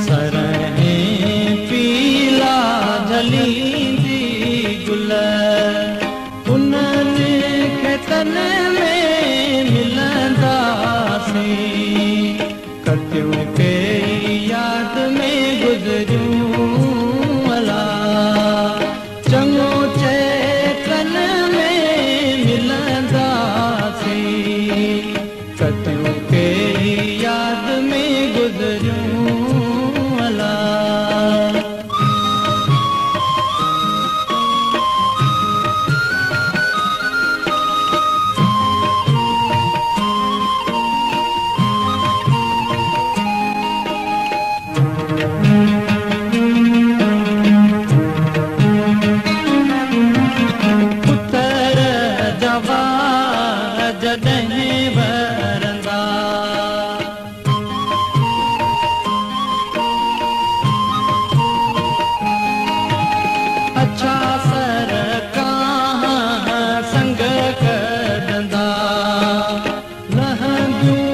सरहें पीला झलींदी गुल उन्हनि खेतन में मिलंदासीं कटियूं के याद में गुज़रियूं अला चङो चेतन में मिलंदासीं कटियूं के याद में गुज़रियूं अला अच्छा सर कहाँ संग कढंदा लहंदियूं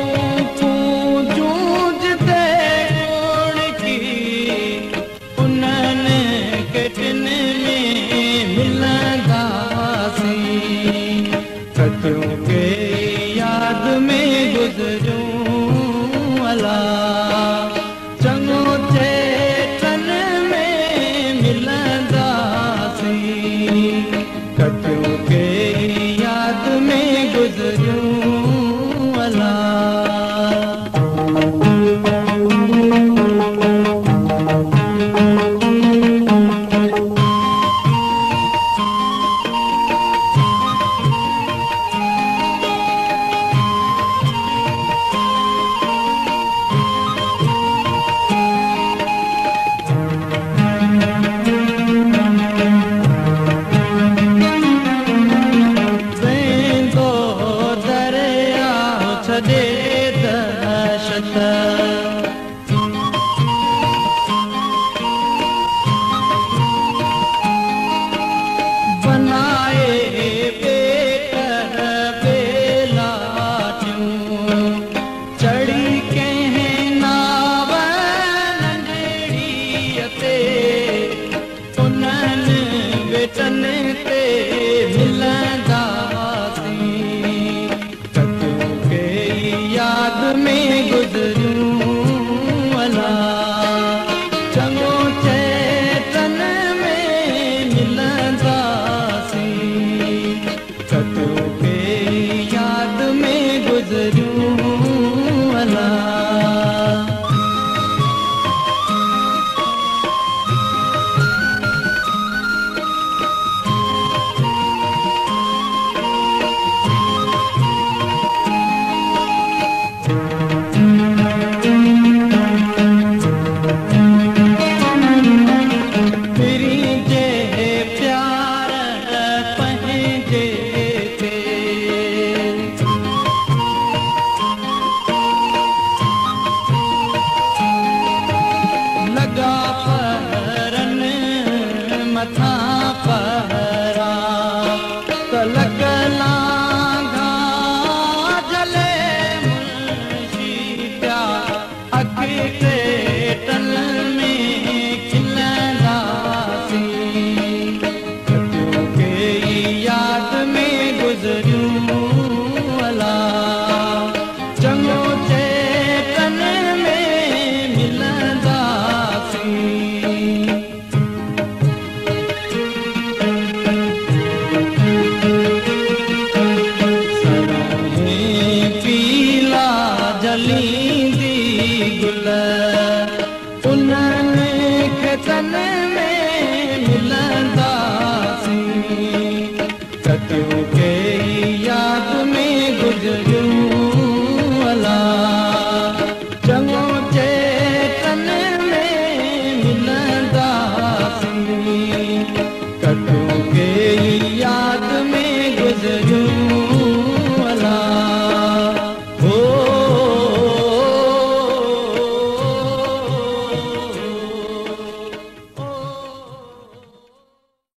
पूंजूं जिते कोणकी उन्हनि केटिन में मिलंदासीं कटियूं के याद में गुज़रियूं अला चङो चेतन में मिलंदासीं कटियूं के याद में गुज़रियूं अला कटियूं के याद में गुज़रियूं